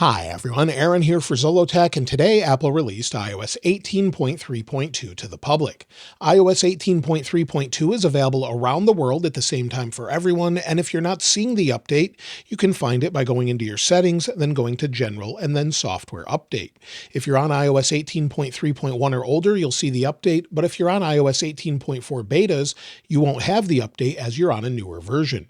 Hi everyone, Aaron here for Zollotech, and today Apple released iOS 18.3.2 to the public. iOS 18.3.2 is available around the world at the same time for everyone, and if you're not seeing the update, you can find it by going into your settings, then going to General, and then Software Update. If you're on iOS 18.3.1 or older, you'll see the update, but if you're on iOS 18.4 betas, you won't have the update as you're on a newer version.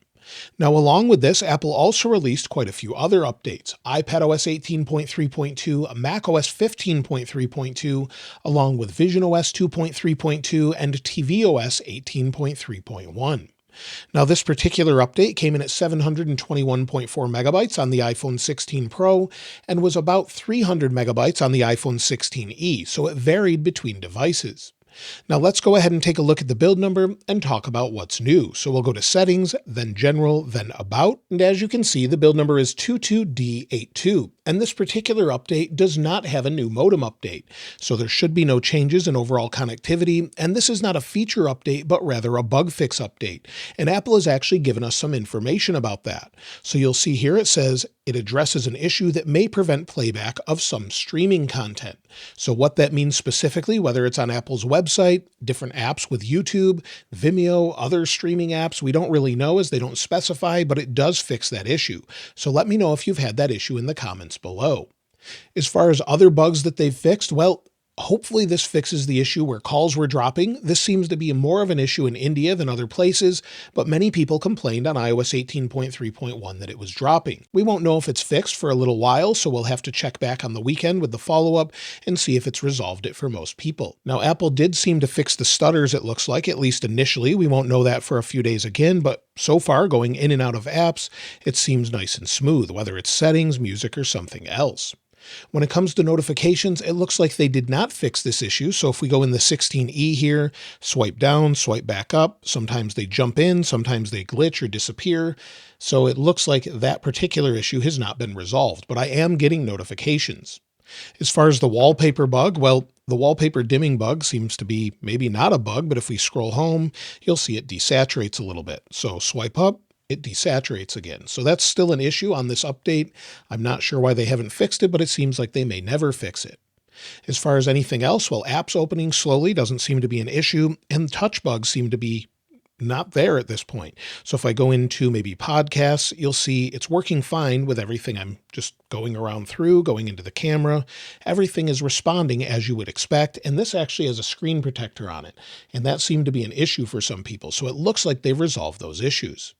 Now, along with this, Apple also released quite a few other updates: iPadOS 18.3.2, macOS 15.3.2, along with visionOS 2.3.2 and tvOS 18.3.1. Now, this particular update came in at 721.4 megabytes on the iPhone 16 Pro and was about 300 megabytes on the iPhone 16e, so it varied between devices. Now let's go ahead and take a look at the build number and talk about what's new. So we'll go to Settings, then General, then About, and as you can see, the build number is 22D82, and this particular update does not have a new modem update, so there should be no changes in overall connectivity, and this is not a feature update, but rather a bug fix update, and Apple has actually given us some information about that. So you'll see here it says it addresses an issue that may prevent playback of some streaming content. So what that means specifically, whether it's on Apple's website, different apps with YouTube, Vimeo, other streaming apps, we don't really know as they don't specify, but it does fix that issue. So let me know if you've had that issue in the comments below. As far as other bugs that they've fixed, well, hopefully this fixes the issue where calls were dropping. This seems to be more of an issue in India than other places, but many people complained on iOS 18.3.1 that it was dropping. We won't know if it's fixed for a little while, so we'll have to check back on the weekend with the follow-up and see if it's resolved it for most people. Now, Apple did seem to fix the stutters, it looks like, at least initially. We won't know that for a few days again, but so far, going in and out of apps, it seems nice and smooth, whether it's settings, music, or something else. When it comes to notifications, it looks like they did not fix this issue. So if we go in the 16E here, swipe down, swipe back up, sometimes they jump in, sometimes they glitch or disappear. So it looks like that particular issue has not been resolved, but I am getting notifications. As far as the wallpaper bug, well, the wallpaper dimming bug seems to be maybe not a bug, but if we scroll home, you'll see it desaturates a little bit. So swipe up, it desaturates again. So that's still an issue on this update. I'm not sure why they haven't fixed it, but it seems like they may never fix it. As far as anything else, well, apps opening slowly doesn't seem to be an issue, and touch bugs seem to be not there at this point. So if I go into maybe podcasts, you'll see it's working fine with everything. I'm just going around through, going into the camera. Everything is responding as you would expect. And this actually has a screen protector on it. And that seemed to be an issue for some people. So it looks like they've resolved those issues.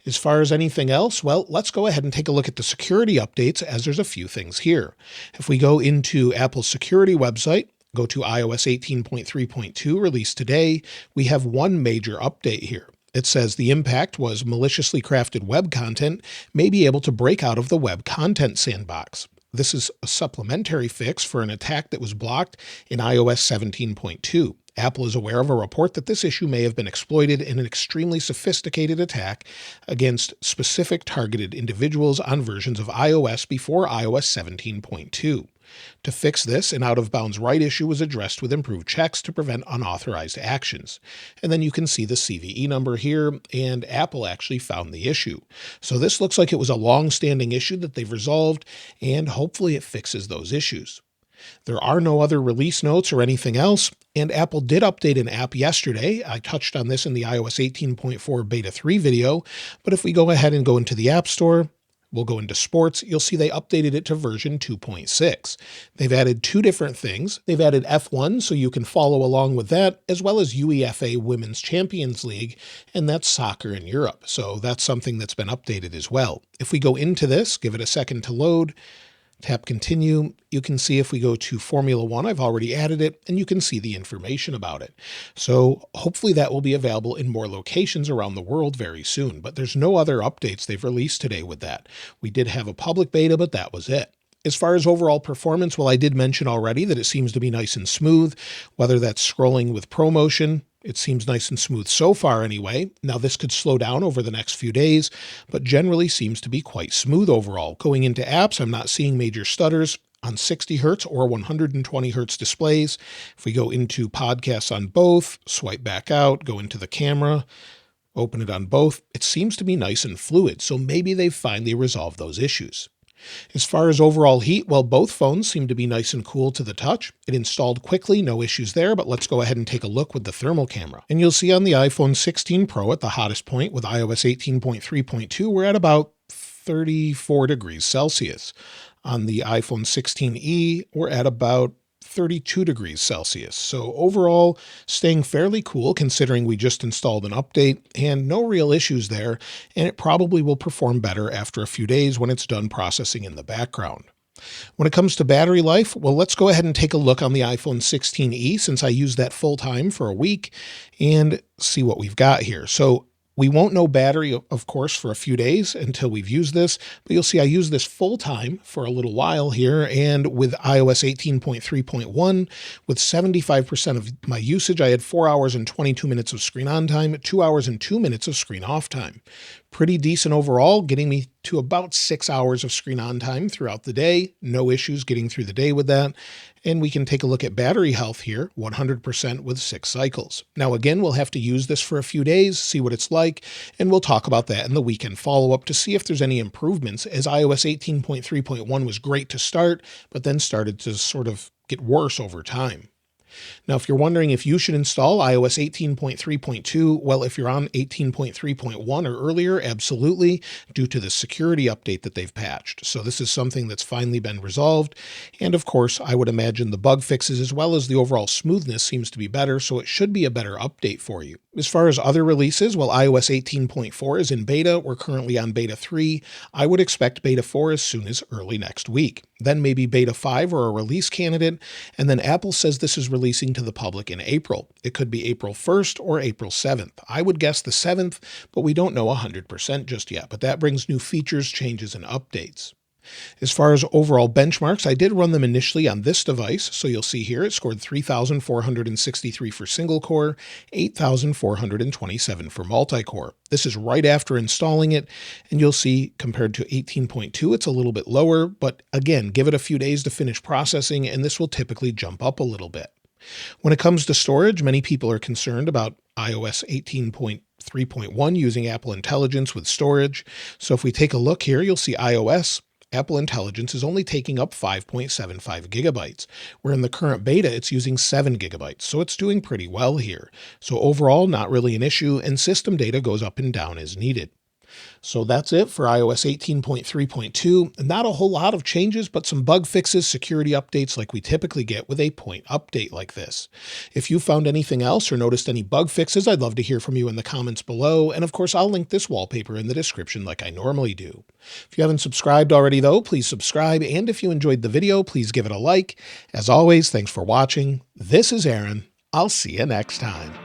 As far as anything else, well, let's go ahead and take a look at the security updates, as there's a few things here. If we go into Apple's security website, go to iOS 18.3.2 released today, we have one major update here. It says the impact was maliciously crafted web content may be able to break out of the web content sandbox. This is a supplementary fix for an attack that was blocked in iOS 17.2. Apple is aware of a report that this issue may have been exploited in an extremely sophisticated attack against specific targeted individuals on versions of iOS before iOS 17.2. To fix this, an out-of-bounds write issue was addressed with improved checks to prevent unauthorized actions. And then you can see the CVE number here, and Apple actually found the issue. So this looks like it was a long-standing issue that they've resolved, and hopefully it fixes those issues. There are no other release notes or anything else, and Apple did update an app yesterday. I touched on this in the iOS 18.4 Beta 3 video, but if we go ahead and go into the App Store, we'll go into Sports, you'll see they updated it to version 2.6. They've added two different things. They've added F1, so you can follow along with that, as well as UEFA Women's Champions League, and that's soccer in Europe. So that's something that's been updated as well. If we go into this, give it a second to load, tap continue, you can see if we go to Formula One, I've already added it, and you can see the information about it. So hopefully that will be available in more locations around the world very soon, but there's no other updates they've released today with that. We did have a public beta, but that was it. As far as overall performance, well, I did mention already that it seems to be nice and smooth, whether that's scrolling with ProMotion. It seems nice and smooth so far anyway. Now this could slow down over the next few days, but generally seems to be quite smooth overall. Going into apps, I'm not seeing major stutters on 60 Hz or 120 Hz displays. If we go into podcasts on both, swipe back out, go into the camera, open it on both, it seems to be nice and fluid. So maybe they've finally resolved those issues. As far as overall heat, well, both phones seem to be nice and cool to the touch. It installed quickly, no issues there, but let's go ahead and take a look with the thermal camera. And you'll see on the iPhone 16 Pro at the hottest point with iOS 18.3.2, we're at about 34 degrees Celsius. On the iPhone 16e, we're at about 32 degrees Celsius. So overall, staying fairly cool considering we just installed an update and no real issues there. And it probably will perform better after a few days when it's done processing in the background. When it comes to battery life, well, let's go ahead and take a look on the iPhone 16e since I used that full time for a week and see what we've got here. So we won't know battery, of course, for a few days until we've used this, but you'll see I used this full time for a little while here, and with iOS 18.3.1, with 75% of my usage, I had 4 hours and 22 minutes of screen on time, 2 hours and 2 minutes of screen off time. Pretty decent overall, getting me to about 6 hours of screen on time throughout the day. No issues getting through the day with that. And we can take a look at battery health here, 100% with 6 cycles. Now, again, we'll have to use this for a few days, see what it's like, and we'll talk about that in the weekend follow-up to see if there's any improvements, as iOS 18.3.1 was great to start, but then started to sort of get worse over time. Now, if you're wondering if you should install iOS 18.3.2, well, if you're on 18.3.1 or earlier, absolutely, due to the security update that they've patched. So this is something that's finally been resolved. And of course, I would imagine the bug fixes as well as the overall smoothness seems to be better, so it should be a better update for you. As far as other releases, well, iOS 18.4 is in beta. We're currently on beta 3. I would expect beta 4 as soon as early next week. Then maybe beta 5 or a release candidate. And then Apple says this is releasing to the public in April. It could be April 1st or April 7th. I would guess the 7th, but we don't know 100% just yet. But that brings new features, changes, and updates. As far as overall benchmarks, I did run them initially on this device. So you'll see here it scored 3,463 for single core, 8,427 for multi-core. This is right after installing it. And you'll see compared to 18.2, it's a little bit lower. But again, give it a few days to finish processing, and this will typically jump up a little bit. When it comes to storage, many people are concerned about iOS 18.3.1 using Apple Intelligence with storage. So if we take a look here, you'll see iOS Apple Intelligence is only taking up 5.75 gigabytes, where in the current beta, it's using 7 gigabytes. So it's doing pretty well here. So overall, not really an issue, and system data goes up and down as needed. So that's it for iOS 18.3.2. Not a whole lot of changes, but some bug fixes, security updates like we typically get with a point update like this. If you found anything else or noticed any bug fixes, I'd love to hear from you in the comments below. And of course, I'll link this wallpaper in the description like I normally do. If you haven't subscribed already though, please subscribe. And if you enjoyed the video, please give it a like. As always, thanks for watching. This is Aaron. I'll see you next time.